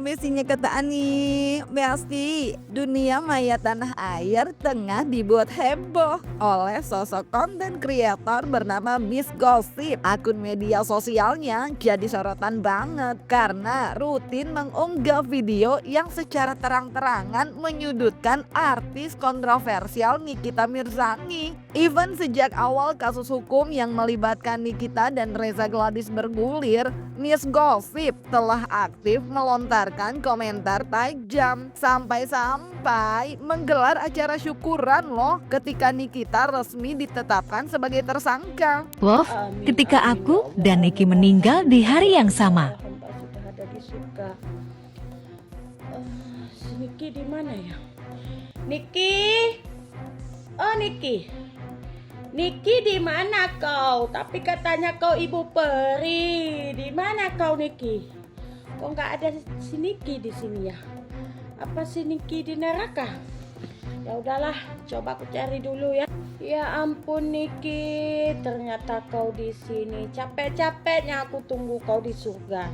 Misinya kata Ani, Besti, dunia maya tanah air tengah dibuat heboh oleh sosok konten kreator bernama Miss Gossip. Akun media sosialnya jadi sorotan banget karena rutin mengunggah video yang secara terang-terangan menyudutkan artis kontroversial Nikita Mirzani. Even sejak awal kasus hukum yang melibatkan Nikita dan Reza Gladys bergulir, Miss Gossip telah aktif melontarkan komentar tajam sampai-sampai menggelar acara syukuran loh ketika Nikita resmi ditetapkan sebagai tersangka. Love, ketika aku dan Niki meninggal di hari yang sama. Hamba sudah ada di surga. Si Niki di mana ya? Niki, oh Niki, Niki di mana kau? Tapi katanya kau ibu peri. Di mana kau Niki? Kok nggak ada si Niki di sini ya? Apa si Niki di neraka? Ya udahlah, coba aku cari dulu ya. Ya ampun Niki, ternyata kau di sini. Capek-capeknya aku tunggu kau di surga.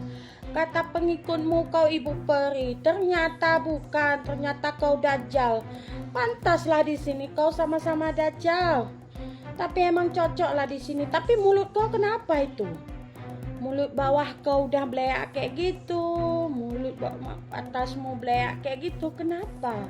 Kata pengikutmu kau ibu peri, ternyata bukan, ternyata kau dajjal. Pantaslah di sini kau sama-sama dajjal. Tapi emang cocok lah di sini. Tapi mulut kau kenapa itu? Mulut bawah kau udah beleak kayak gitu. Mulut atasmu beleak kayak gitu. Kenapa?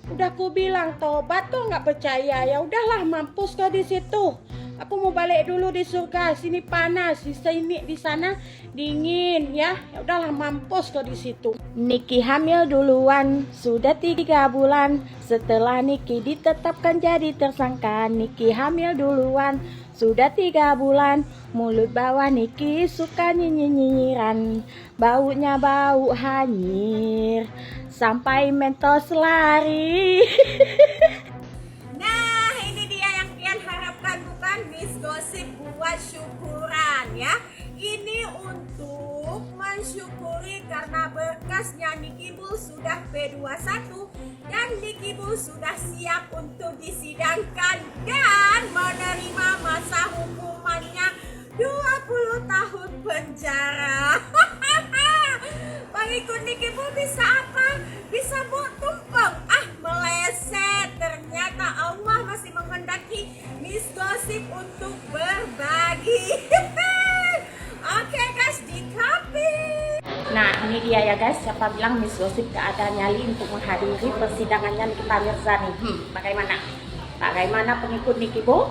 Udah ku bilang tobat kau nggak percaya. Ya udahlah, mampus kau di situ. Aku mau balik dulu di surga. Sini panas, di sini di sana dingin ya. Ya udahlah, mampus kau di situ. Niki hamil duluan, sudah 3 bulan. Setelah Niki ditetapkan jadi tersangka, Niki hamil duluan, sudah 3 bulan. Mulut bawah Niki suka nyinyiran, baunya bau hanyir, sampai mentos lari. Nah, ini dia yang kalian harapkan, bukan? Miss Gossip buat syukuran ya. Ini untuk mensyukuri karena berkasnya Niki Bull sudah P21 dan Niki Bull sudah siap untuk disidangkan dan menerima masa hukumannya 20 tahun penjara. Pengikut Niki Bull bisa apa? Bisa buat tumpeng. Meleset. Ternyata Allah masih menghendaki Miss Gossip untuk berbagi. Oke guys, di copy. Nah ini dia ya guys, siapa bilang Miss Gossip gak ada nyali untuk menghadiri persidangannya Nikita Mirzani. Bagaimana? Bagaimana pengikut Niki Bull?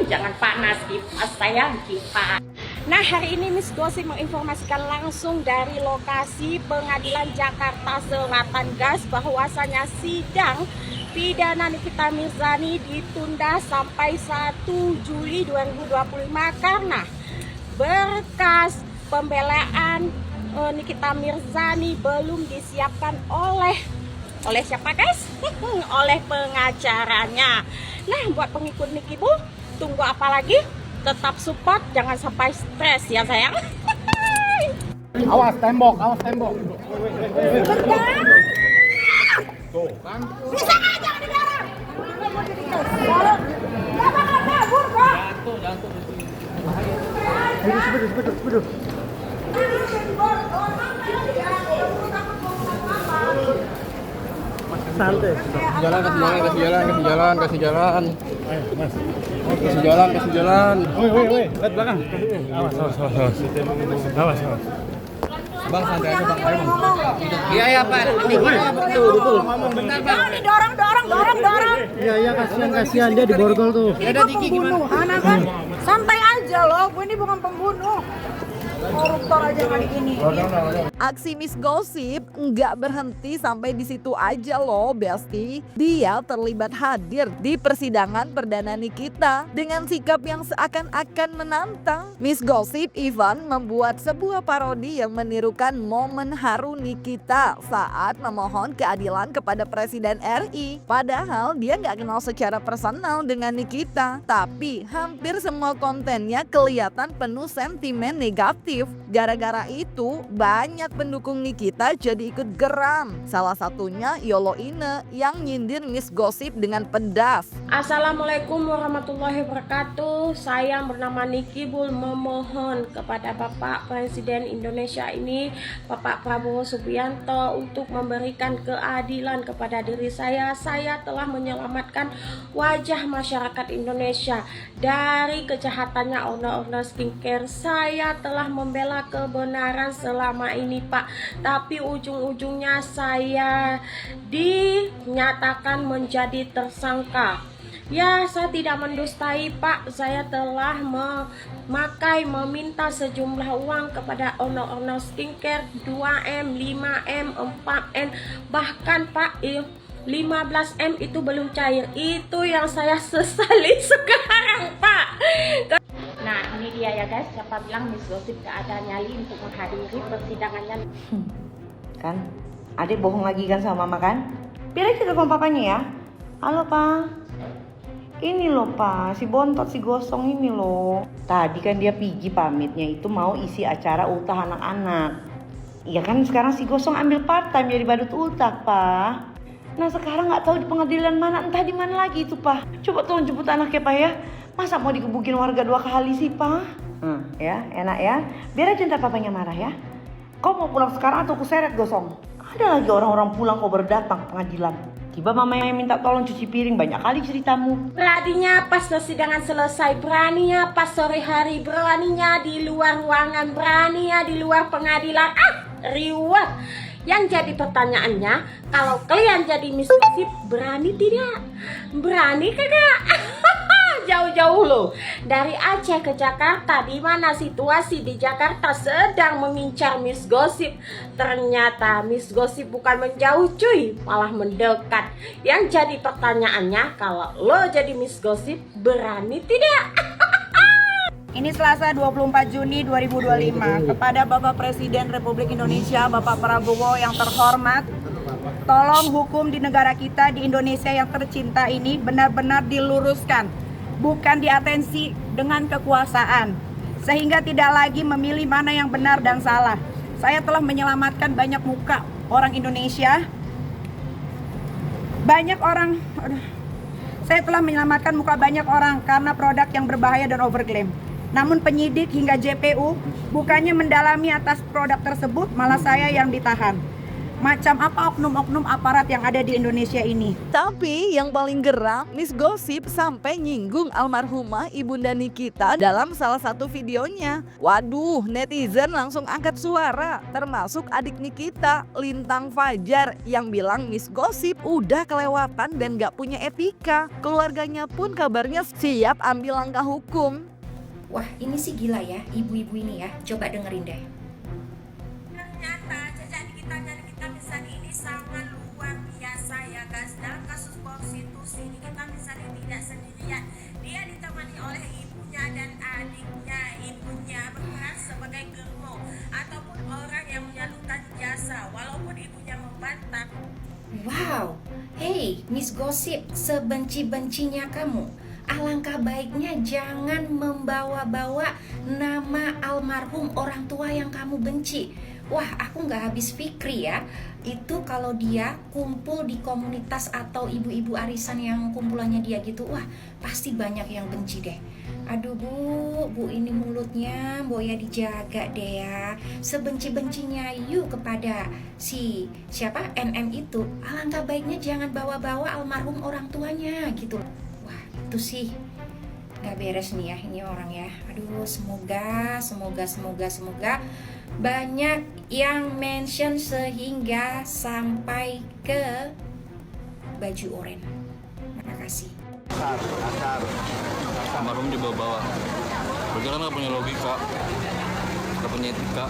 Jangan panas, kipas sayang, kipas. Nah hari ini Miss Gossip menginformasikan langsung dari lokasi Pengadilan Jakarta Selatan guys, bahwasanya sidang pidana Nikita Mirzani ditunda sampai 1 Juli 2025 karena berkas pembelaan Nikita Mirzani belum disiapkan oleh siapa guys? Oleh pengacaranya. Nah buat pengikut Niki Bull, tunggu apa lagi? Tetap support, jangan sampai stres ya sayang. Awas tembok, awas tembok. Tuh kan. Bisa nggak jangan dilarang? Nggak bakal kabur kok. Jatuh. Betul. Santai. Kasih jalan. Ayo, Mas. Kasih jalan. Woi, lihat belakang. Awas. Bang santai aja bang, ayo bang. Iya Pak. Betul. Ngomong bentar bang. Jangan didorong. Iya, kasihan dia di borgol tuh. Ini gue pembunuhan kan? Santai aja loh, gue ini bukan pembunuh. Koruptor aja kali ini. Aksi Miss Gossip nggak berhenti sampai di situ aja loh Besti. Dia terlibat hadir di persidangan perdana Nikita dengan sikap yang seakan-akan menantang. Miss Gossip even membuat sebuah parodi yang menirukan momen haru Nikita saat memohon keadilan kepada Presiden RI. Padahal dia nggak kenal secara personal dengan Nikita, tapi hampir semua kontennya kelihatan penuh sentimen negatif sensitif. Gara-gara itu banyak pendukung Nikita jadi ikut geram. Salah satunya Yolo Ine yang nyindir Miss Gossip dengan pedas. Assalamualaikum warahmatullahi wabarakatuh. Saya yang bernama Niki Bul memohon kepada Bapak Presiden Indonesia ini, Bapak Prabowo Subianto, untuk memberikan keadilan kepada diri saya. Saya telah menyelamatkan wajah masyarakat Indonesia dari kejahatannya owner-owner skincare. Saya telah membela kebenaran selama ini, Pak. Tapi ujung-ujungnya saya dinyatakan menjadi tersangka. Ya, saya tidak mendustai, Pak. Saya telah meminta sejumlah uang kepada owner-owner skincare 2M, 5M, 4M, bahkan Pak 15M itu belum cair. Itu yang saya sesali sekarang, Pak. Nah, ini dia ya guys, siapa bilang Miss Gossip gak ada nyali untuk menghadiri persidangannya. Kan, adik bohong lagi kan sama mama kan? Biar aja telepon papanya ya. Halo Pak, ini loh Pak, si bontot, si gosong ini loh. Tadi kan dia pergi pamitnya itu mau isi acara ultah anak-anak. Iya kan sekarang si gosong ambil part time jadi badut ultah Pak. Nah sekarang nggak tahu di pengadilan mana, entah di mana lagi itu Pak. Coba tolong jemput anaknya Pak ya. Masa mau dikebukin warga 2 kali sih Pak? Ya enak ya. Biar aja ntar papanya marah ya. Kau mau pulang sekarang atau kuseret gosong? Ada lagi orang-orang pulang kau berdatang ke pengadilan. Tiba mama yang minta tolong cuci piring, banyak kali ceritamu. Beraninya pas persidangan selesai, beraninya pas sore hari, beraninya di luar ruangan, beraninya di luar pengadilan. Riwet. Yang jadi pertanyaannya, kalau kalian jadi Miss Gossip, berani tidak? Berani kagak? Jauh-jauh loh dari Aceh ke Jakarta, di mana situasi di Jakarta sedang mengincar Miss Gossip. Ternyata Miss Gossip bukan menjauh cuy, malah mendekat. Yang jadi pertanyaannya, kalau lo jadi Miss Gossip, berani tidak? Ini Selasa 24 Juni 2025. Kepada Bapak Presiden Republik Indonesia, Bapak Prabowo yang terhormat, tolong hukum di negara kita, di Indonesia yang tercinta ini benar-benar diluruskan, bukan diatensi dengan kekuasaan, sehingga tidak lagi memilih mana yang benar dan salah. Saya telah menyelamatkan banyak muka orang Indonesia. Saya telah menyelamatkan muka banyak orang karena produk yang berbahaya dan overklaim. Namun penyidik hingga JPU bukannya mendalami atas produk tersebut, malah saya yang ditahan. Macam apa oknum-oknum aparat yang ada di Indonesia ini? Tapi yang paling geram, Miss Gossip sampai nyinggung almarhumah Ibunda Nikita dalam salah satu videonya. Waduh, netizen langsung angkat suara, termasuk adik Nikita, Lintang Fajar, yang bilang Miss Gossip udah kelewatan dan gak punya etika. Keluarganya pun kabarnya siap ambil langkah hukum. Wah, ini sih gila ya, ibu-ibu ini ya. Coba dengerin deh. Ternyata jejak Nikita Mirzani ini sangat luar biasa ya guys. Dalam kasus prostitusi Nikita Mirzani tidak sendirian. Dia ditemani oleh ibunya dan adiknya. Ibunya berperan sebagai germo ataupun orang yang menyalurkan jasa, walaupun ibunya membantah. Wow, hey Miss Gossip, sebenci-bencinya kamu, alangkah baiknya jangan membawa-bawa nama almarhum orang tua yang kamu benci. Wah, aku gak habis fikri ya. Itu kalau dia kumpul di komunitas atau ibu-ibu arisan yang kumpulannya dia gitu, wah pasti banyak yang benci deh. Aduh bu ini mulutnya Boya dijaga deh ya. Sebenci-bencinya you kepada siapa NM itu, alangkah baiknya jangan bawa-bawa almarhum orang tuanya gitu. Wah itu sih gak beres nih ya ini orang ya. Aduh semoga banyak yang mention sehingga sampai ke baju oranye. Terima kasih. Almarhum dibawa-bawa. Berjalan nggak punya logika, nggak punya etika.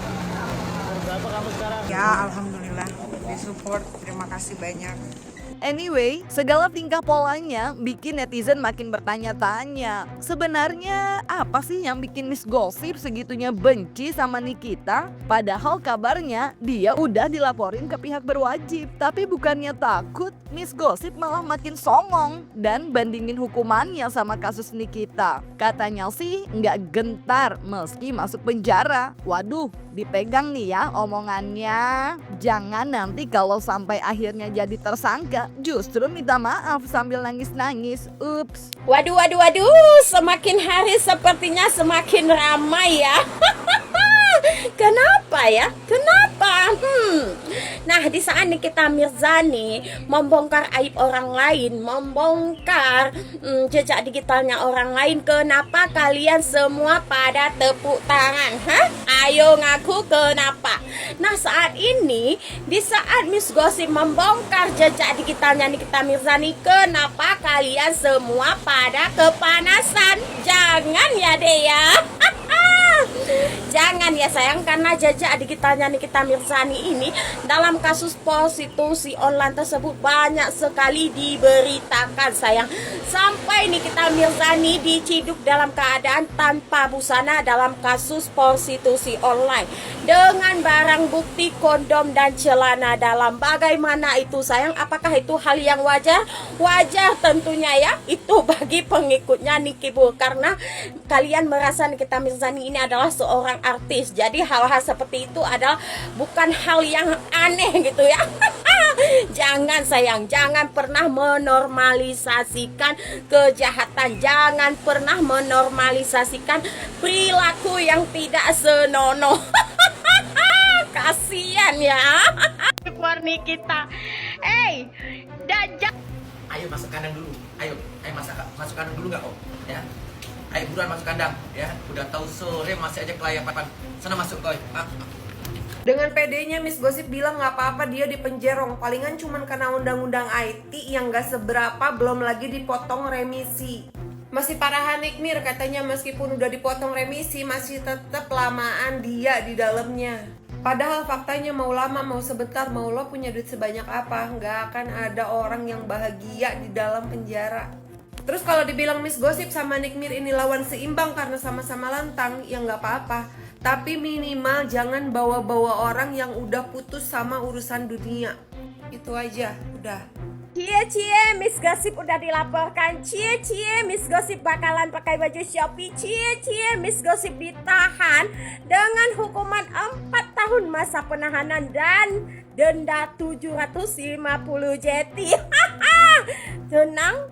Ya alhamdulillah disupport, terima kasih banyak. Anyway, segala tingkah polanya bikin netizen makin bertanya-tanya. Sebenarnya apa sih yang bikin Miss Gossip segitunya benci sama Nikita? Padahal kabarnya dia udah dilaporin ke pihak berwajib. Tapi bukannya takut, Miss Gossip malah makin songong dan bandingin hukumannya sama kasus Nikita. Katanya sih nggak gentar meski masuk penjara. Waduh, dipegang nih ya omongannya. Jangan nanti kalau sampai akhirnya jadi tersangka justru minta maaf sambil nangis-nangis. Ups. Waduh, semakin hari sepertinya semakin ramai ya. Kenapa ya? Kenapa? Nah, di saat Nikita Mirzani membongkar aib orang lain, membongkar jejak digitalnya orang lain, kenapa kalian semua pada tepuk tangan? Hah? Ayo ngaku kenapa? Nah, saat ini, di saat Miss Gossip membongkar jejak digitalnya Nikita Mirzani, kenapa kalian semua pada kepanasan? Jangan ya deh ya. Jangan ya sayang, karena jejak digitalnya Nikita Mirzani ini dalam kasus prostitusi online tersebut banyak sekali diberitakan sayang. Sampai Nikita Mirzani diciduk dalam keadaan tanpa busana dalam kasus prostitusi online dengan barang bukti kondom dan celana dalam. Bagaimana itu sayang? Apakah itu hal yang wajar? Wajar tentunya ya. Itu bagi pengikutnya Nicky Bull, karena kalian merasa Nikita Mirzani ini adalah seorang artis. Jadi hal-hal seperti itu adalah bukan hal yang aneh gitu ya. Jangan sayang, jangan pernah menormalisasikan kejahatan. Jangan pernah menormalisasikan perilaku yang tidak senonoh. Kasian ya. Buat Nikita. Ayo masuk kandang dulu. Ayo masuk kandang dulu nggak kok? Ya. Ayo buruan masuk kandang, ya. Udah tahu sore masih aja kelayapan. Sana masuk koi. Dengan pedenya Miss Gossip bilang nggak apa-apa dia dipenjerong, palingan cuman karena undang-undang IT yang nggak seberapa, belum lagi dipotong remisi. Masih parahan Nikmir katanya meskipun udah dipotong remisi masih tetap lamaan dia di dalamnya. Padahal faktanya mau lama mau sebentar, mau lo punya duit sebanyak apa, nggak akan ada orang yang bahagia di dalam penjara. Terus kalau dibilang Miss Gossip sama Nikmir ini lawan seimbang karena sama-sama lantang, ya nggak apa-apa. Tapi minimal jangan bawa-bawa orang yang udah putus sama urusan dunia. Itu aja, udah. Cie Miss Gossip udah dilaporkan. Cie Miss Gossip bakalan pakai baju Shopee. Cie Miss Gossip ditahan dengan hukuman 4 tahun masa penahanan dan denda 750 jeti. Tenang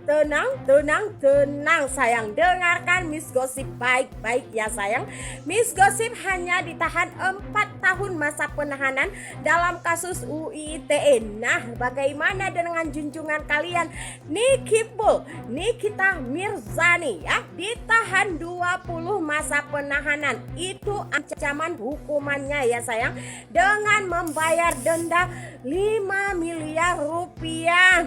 sayang. Dengarkan Miss Gossip baik-baik ya sayang. Miss Gossip hanya ditahan 4 tahun masa penahanan dalam kasus UU-ITE. Nah, bagaimana dengan junjungan kalian Nicky Bull, Nikita Mirzani ya? Ditahan 20 masa penahanan. Itu ancaman hukumannya ya sayang, dengan membayar denda 5 miliar rupiah.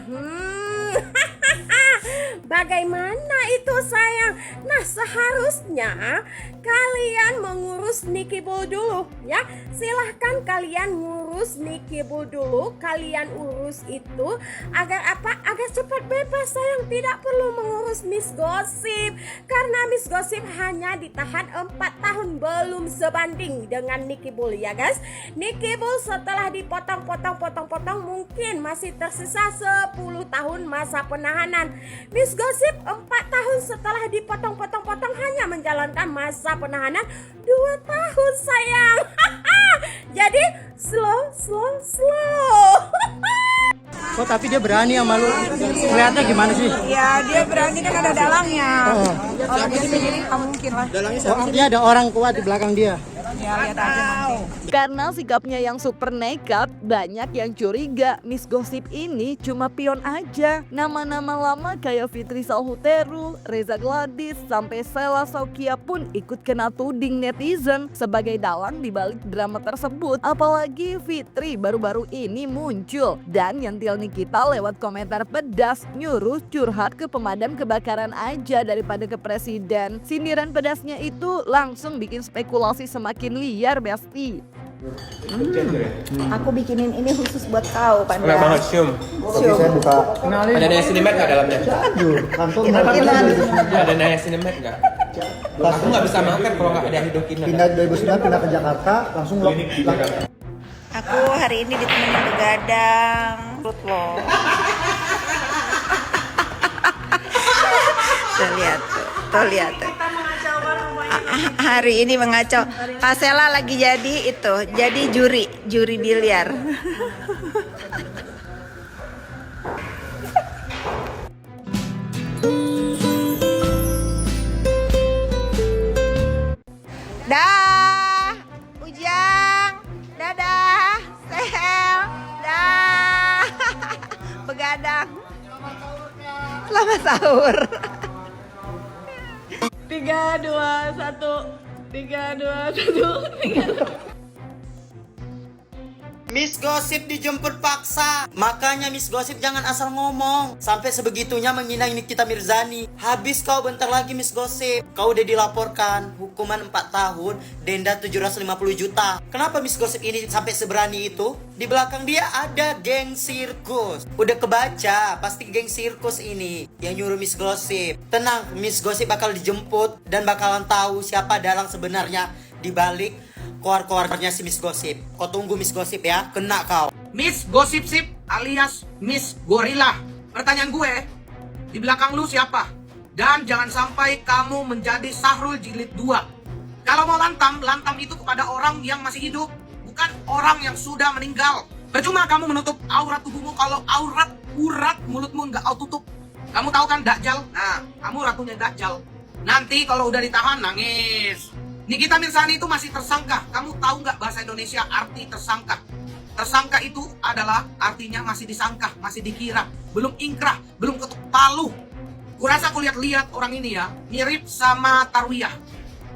Bagaimana itu sayang? Nah, seharusnya kalian mengurus Nicky Bull dulu ya. Silahkan kalian ngurus Nicky Bull dulu. Kalian urus itu agar apa? Agar cepat bebas sayang. Tidak perlu mengurus Miss Gossip, karena Miss Gossip hanya ditahan 4 tahun, belum sebanding dengan Nicky Bull ya guys. Nicky Bull setelah dipotong-potong mungkin masih tersisa 10 tahun masa penahanan. Miss Gossip 4 tahun setelah dipotong-potong hanya menjalankan masa penahanan 2 tahun sayang. Jadi slow. Oh tapi dia berani sama lu. Kelihatannya gimana sih? Ya dia berani kan ada dalangnya. Kalau dia sendiri nggak mungkin lah. Oh, artinya ada orang kuat di belakang dia. Ya lihat aja nanti. Karena sikapnya yang super nekat, banyak yang curiga Miss Gossip ini cuma pion aja. Nama-nama lama kayak Fitri Salhuterul, Reza Gladys, sampai Sela Saukia pun ikut kena tuding netizen sebagai dalang di balik drama tersebut. Apalagi Fitri baru-baru ini muncul dan nyentil Nikita lewat komentar pedas, nyuruh curhat ke pemadam kebakaran aja daripada ke presiden. Sindiran pedasnya itu langsung bikin spekulasi semakin liar, Besti. Aku bikinin ini khusus buat kau, Panda. Enak banget, cium. Tapi saya buka. Kenalin. Ada niacinamide nggak dalamnya? Aduh, kantong Ada niacinamide nggak? Aku nggak bisa makan kalau nggak ada hidroquinone. Pindah 2009 pindah ke Jakarta, langsung lock. Aku hari ini ditemenin begadang. Perut loh. Tuh lihat tuh. Hari ini mengacau. Pasela lagi jadi juri biliar. Dah, Ujang, dadah, Sehel, dah, begadang. Selamat sahur. 3, 2, 1. Miss Gossip dijemput paksa. Makanya Miss Gossip jangan asal ngomong. Sampai sebegitunya menghina Nikita Mirzani. Habis kau bentar lagi Miss Gossip. Kau udah dilaporkan hukuman 4 tahun, denda 750 juta. Kenapa Miss Gossip ini sampai seberani itu? Di belakang dia ada geng sirkus. Udah kebaca, pasti geng sirkus ini yang nyuruh Miss Gossip. Tenang, Miss Gossip bakal dijemput dan bakalan tahu siapa dalang sebenarnya di balik koar-koarnya si Miss Gossip. Kau tunggu Miss Gossip ya, kena kau. Miss Gossip Sip alias Miss Gorilla. Pertanyaan gue, di belakang lu siapa? Dan jangan sampai kamu menjadi Sahrul Jilid 2. Kalau mau lantam itu kepada orang yang masih hidup, bukan orang yang sudah meninggal. Percuma kamu menutup aurat tubuhmu kalau urat mulutmu nggak kau tutup. Kamu tahu kan Dajjal? Nah, kamu ratunya Dajjal. Nanti kalau udah ditahan, nangis. Nikita Mirzani itu masih tersangka. Kamu tahu nggak bahasa Indonesia arti tersangka? Tersangka itu adalah artinya masih disangka, masih dikira, belum ingkrah, belum ketuk palu. Kurasa aku lihat orang ini ya, mirip sama Tarwiyah.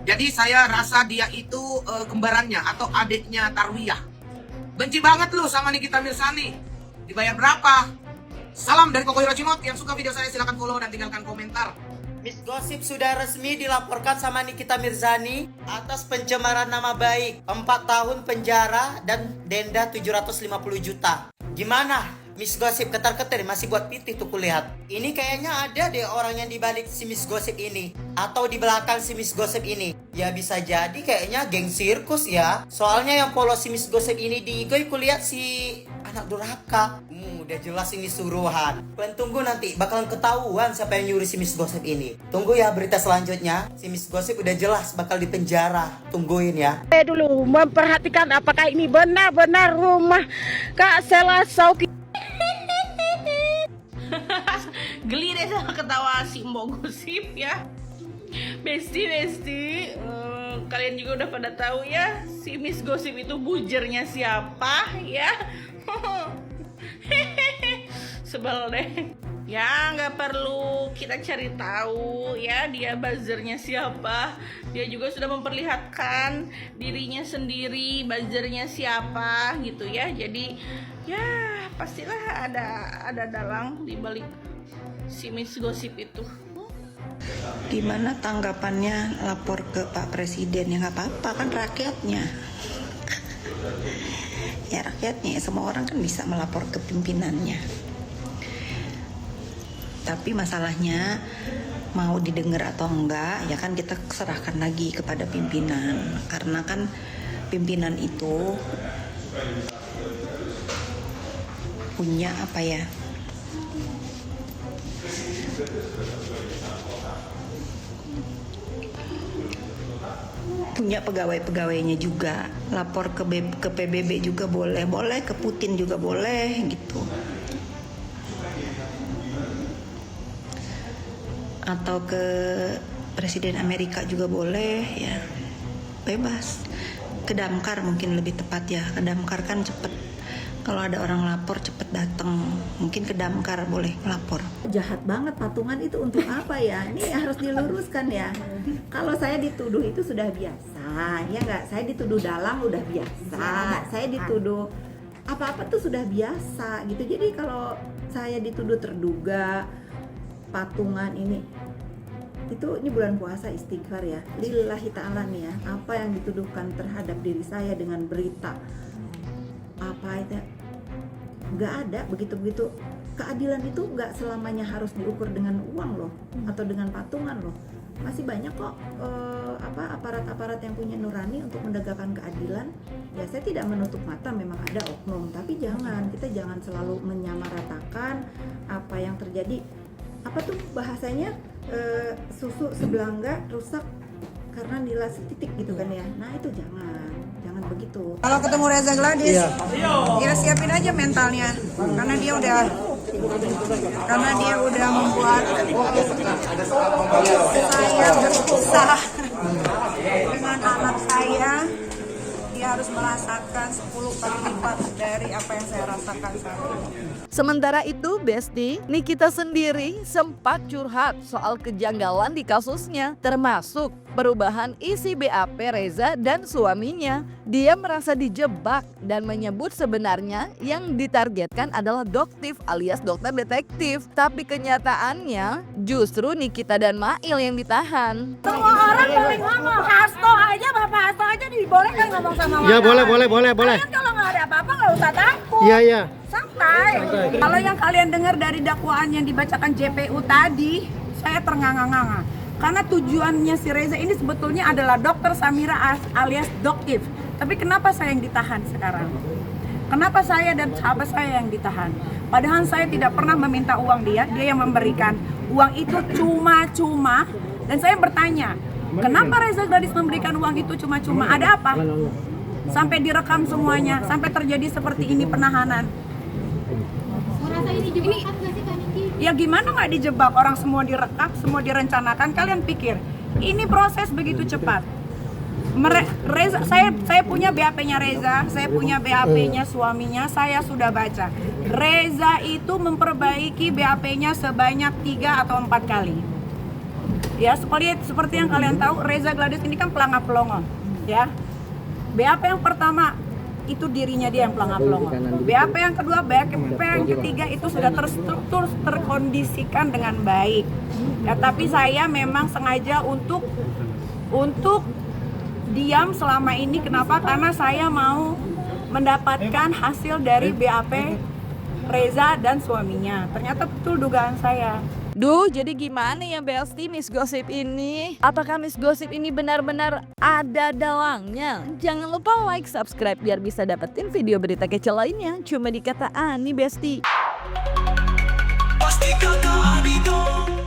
Jadi saya rasa dia itu kembarannya atau adiknya Tarwiyah. Benci banget lu sama Nikita Mirzani. Dibayar berapa? Salam dari Koko Hirocimot. Yang suka video saya silahkan follow dan tinggalkan komentar. Miss Gossip sudah resmi dilaporkan sama Nikita Mirzani atas pencemaran nama baik. 4 tahun penjara dan denda 750 juta. Gimana? Miss Gossip ketar-ketir masih buat pitih tuh kulihat. Ini kayaknya ada deh orang yang dibalik si Miss Gossip ini. Atau di belakang si Miss Gossip ini. Ya bisa jadi kayaknya geng sirkus ya. Soalnya yang follow si Miss Gossip ini di IG kulihat si anak durhaka. Udah jelas ini suruhan. Kalian tunggu nanti bakalan ketahuan siapa yang nyuri si Miss Gossip ini. Tunggu ya berita selanjutnya. Si Miss Gossip udah jelas bakal dipenjara. Tungguin ya. Dulu memperhatikan apakah ini benar-benar rumah Kak Sela Sauki. Geli deh sama ketawa si Mbok Gosip ya. Besti, kalian juga udah pada tahu ya si Miss Gossip itu bujernya siapa ya. Sebel deh. Ya nggak perlu kita cari tahu ya dia buzzernya siapa. Dia juga sudah memperlihatkan dirinya sendiri buzzernya siapa gitu ya. Jadi ya pastilah ada dalang di balik si Miss Gossip itu. Gimana tanggapannya lapor ke Pak Presiden? Ya nggak apa-apa kan rakyatnya. Ya rakyatnya, semua orang kan bisa melapor ke pimpinannya. Tapi masalahnya mau didengar atau enggak ya kan kita serahkan lagi kepada pimpinan. Karena kan pimpinan itu punya apa ya, punya pegawai-pegawainya juga. Lapor ke PBB juga boleh, ke Putin juga boleh gitu. Atau ke Presiden Amerika juga boleh ya. Bebas. Ke Damkar mungkin lebih tepat ya. Ke Damkar kan cepet. Kalau ada orang lapor cepet datang, mungkin ke Damkar boleh melapor. Jahat banget, patungan itu untuk apa ya? Ini harus diluruskan ya. Kalau saya dituduh itu sudah biasa, ya nggak? Saya dituduh dalang udah biasa. Saya dituduh apa-apa tuh sudah biasa gitu. Jadi kalau saya dituduh terduga patungan ini, itu ini bulan puasa istighfar ya. Lillahi ta'ala nih ya, apa yang dituduhkan terhadap diri saya dengan berita apa itu nggak ada begitu-begitu. Keadilan itu nggak selamanya harus diukur dengan uang loh atau dengan patungan loh. Masih banyak kok aparat-aparat yang punya nurani untuk menegakkan keadilan. Ya saya tidak menutup mata memang ada oknum, tapi kita jangan selalu menyamaratakan apa yang terjadi. Apa tuh bahasanya, susu sebelangga rusak karena nilai setitik gitu kan ya. Nah itu jangan begitu. Kalau ketemu Reza Gladys, ya siapin aja mentalnya, karena dia udah membuat saya berpisah dengan anak saya. Dia harus merasakan 10 kali lipat dari apa yang saya rasakan saat ini. Sementara itu, Besti, Nikita sendiri sempat curhat soal kejanggalan di kasusnya, termasuk perubahan isi BAP Reza dan suaminya. Dia merasa dijebak dan menyebut sebenarnya yang ditargetkan adalah Doktif alias dokter detektif. Tapi kenyataannya justru Nikita dan Mail yang ditahan. Semua orang boleh ngomong, Hasto aja, Bapak Hasto aja dibolehkan ngomong sama Ya wartawan. boleh. Kalian kalau nggak ada apa-apa nggak usah takut. Iya. Santai. Kalau yang kalian dengar dari dakwaan yang dibacakan JPU tadi, saya ternganga-nganga. Karena tujuannya si Reza ini sebetulnya adalah Dokter Samira alias Doktif. Tapi kenapa saya yang ditahan sekarang? Kenapa saya dan sahabat saya yang ditahan? Padahal saya tidak pernah meminta uang dia yang memberikan. Uang itu cuma-cuma. Dan saya bertanya, kenapa Reza Gladys memberikan uang itu cuma-cuma? Ada apa? Sampai direkam semuanya, sampai terjadi seperti ini penahanan. Ya gimana nggak dijebak? Orang semua direkam, semua direncanakan. Kalian pikir ini proses begitu cepat? Reza, saya punya BAP-nya Reza, saya punya BAP-nya suaminya, saya sudah baca. Reza itu memperbaiki BAP-nya sebanyak 3 atau 4 kali. Ya seperti yang kalian tahu, Reza Gladys ini kan pelangap-pelongo, ya. BAP yang pertama itu dirinya dia yang pelangap-pelongo. BAP yang kedua, BAP yang ketiga itu sudah terstruktur, terkondisikan dengan baik. Ya, tapi saya memang sengaja untuk diam selama ini. Kenapa? Karena saya mau mendapatkan hasil dari BAP Reza dan suaminya. Ternyata betul dugaan saya. Duh, jadi gimana ya Besti Miss Gossip ini? Apakah Miss Gossip ini benar-benar ada dalangnya? Jangan lupa like, subscribe biar bisa dapetin video berita kece lainnya. Cuma di Kata Ani Besti. Pasti kata Ani dong.